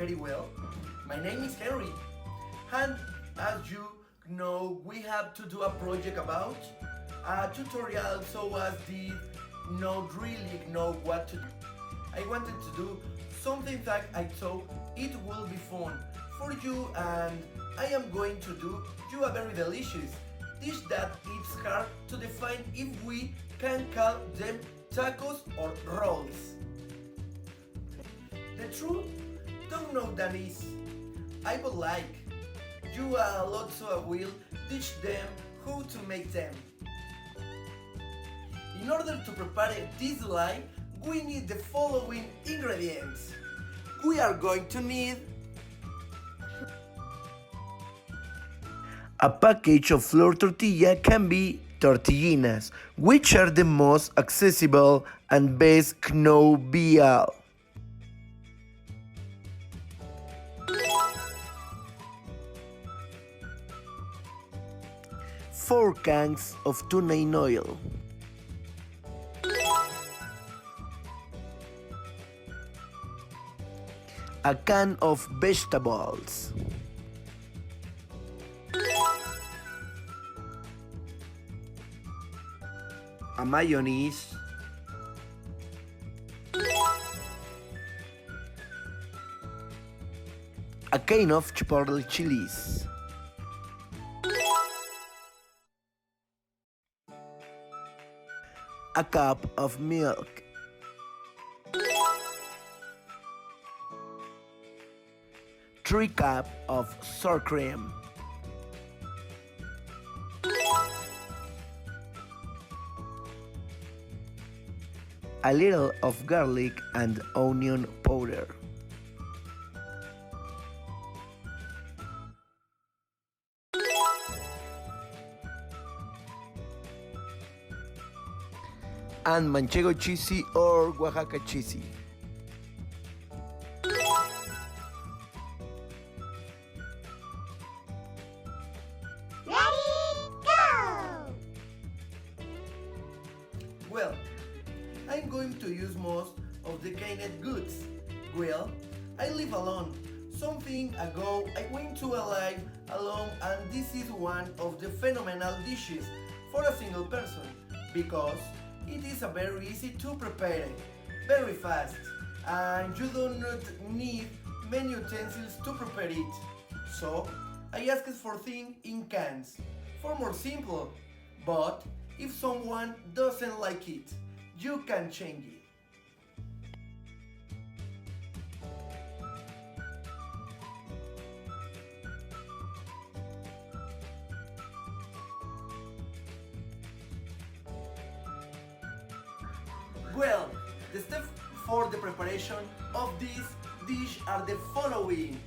very well. My name is Henry, and as you know, we have to do a project about a tutorial so as did not really know what to do. I wanted to do something that I thought it will be fun for you, and I am going to do you a very delicious dish that it's hard to define if we can call them tacos or rolls. The truth, don't know that is. I would like you a lot so I will teach them how to make them. In order to prepare this line, we need the following ingredients. We are going to need a package of flour tortilla can be tortillinas, which are the most accessible and best known VALLE. 4 cans of tuna in oil. A can of vegetables. A mayonnaise. A can of chipotle chilies. A cup of milk. Three cups of sour cream. A little of garlic and onion powder. And manchego cheesy or Oaxaca cheesy. Well, I'm going to use most of the canned goods. Well, I live alone. Something ago I went to a live alone, and this is one of the phenomenal dishes for a single person because it is a very easy to prepare, very fast, and you do not need many utensils to prepare it. So I asked for things in cans, for more simple, but if someone doesn't like it, you can change it. Well, the steps for the preparation of this dish are the following.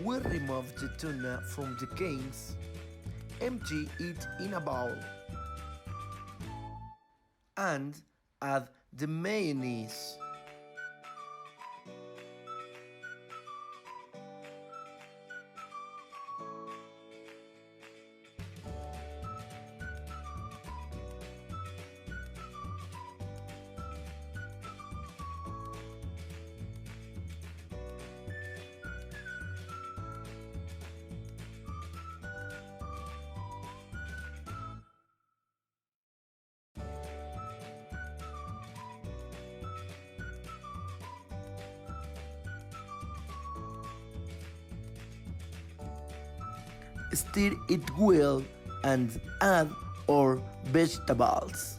We remove the tuna from the cans, empty it in a bowl, and add the mayonnaise. Stir it well and add our vegetables.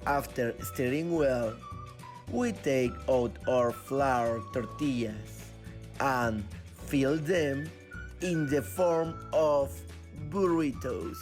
After stirring well, we take out our flour tortillas and fill them in the form of burritos.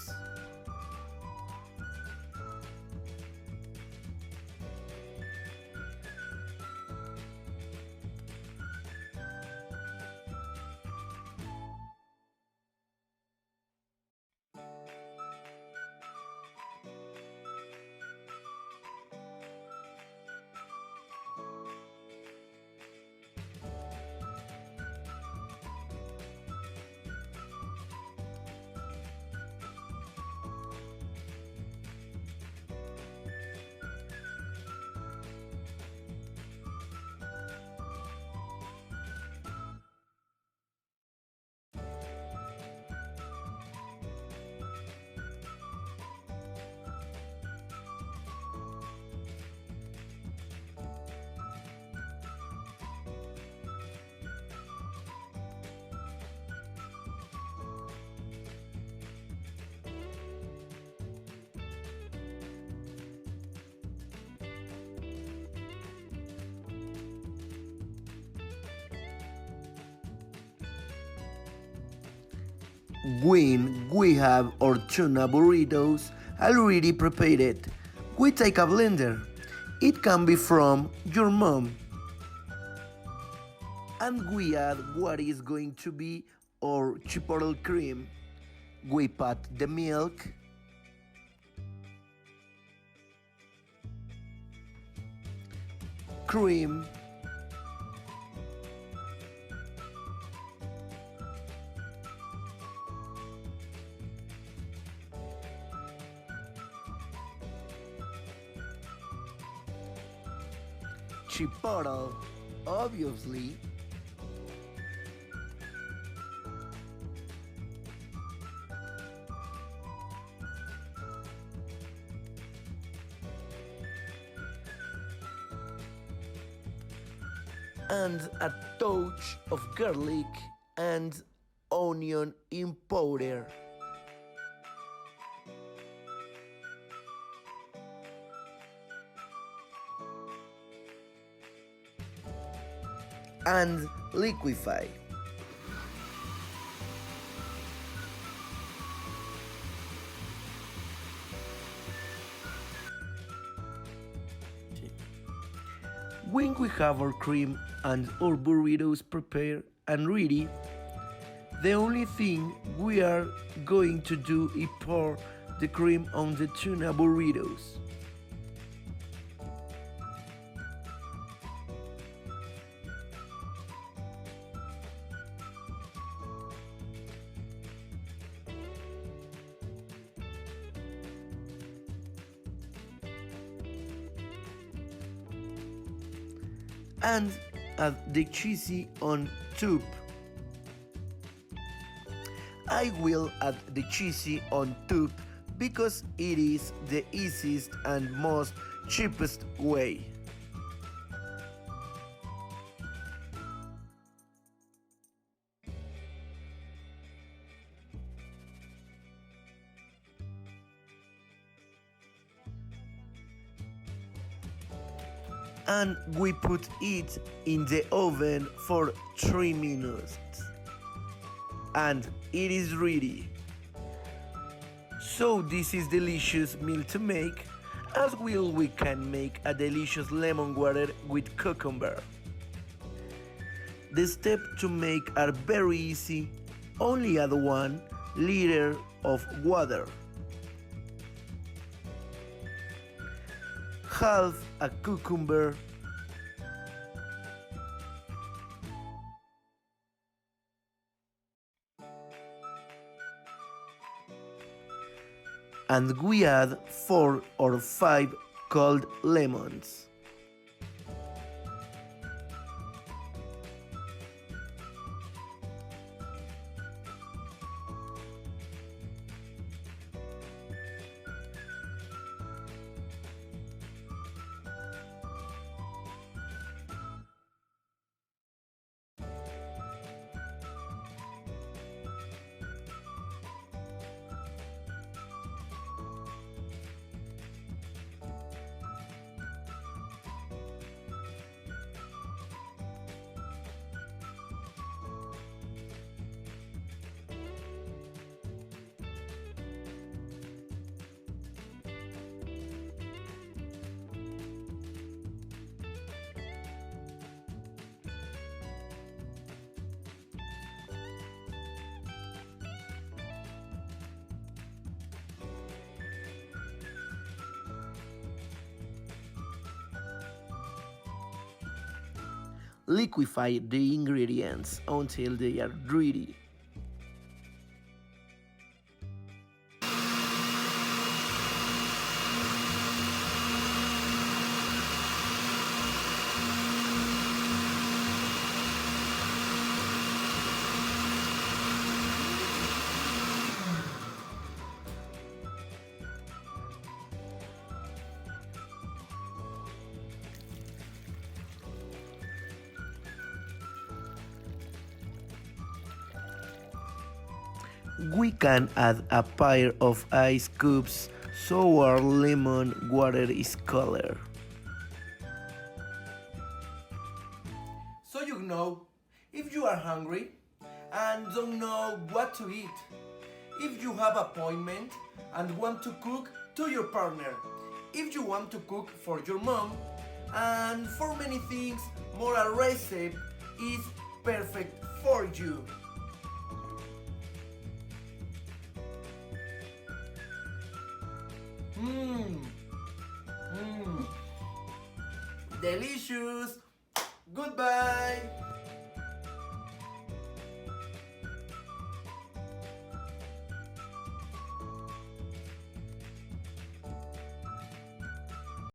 When we have our tuna burritos already prepared, we take a blender. It can be from your mom. And we add what is going to be our chipotle cream. We put the milk, cream, chipotle, obviously, and a touch of garlic and onion in powder. And liquefy. When we have our cream and our burritos prepared and ready, the only thing we are going to do is pour the cream on the tuna burritos. And add the cheesy on top. I will add the cheesy on top because it is the easiest and most cheapest way. And we put it in the oven for 3 minutes. And it is ready. So this is delicious meal to make, as well we can make a delicious lemon water with cucumber. The steps to make are very easy, only add 1 liter of water, half a cucumber, and we add 4 or 5 cold lemons. liquefy the ingredients until they are ready. We can add a pair of ice cubes so our lemon water is colored. So you know, if you are hungry and don't know what to eat, if you have appointment and want to cook to your partner, if you want to cook for your mom, and for many things more, a recipe is perfect for you. Delicious. Goodbye.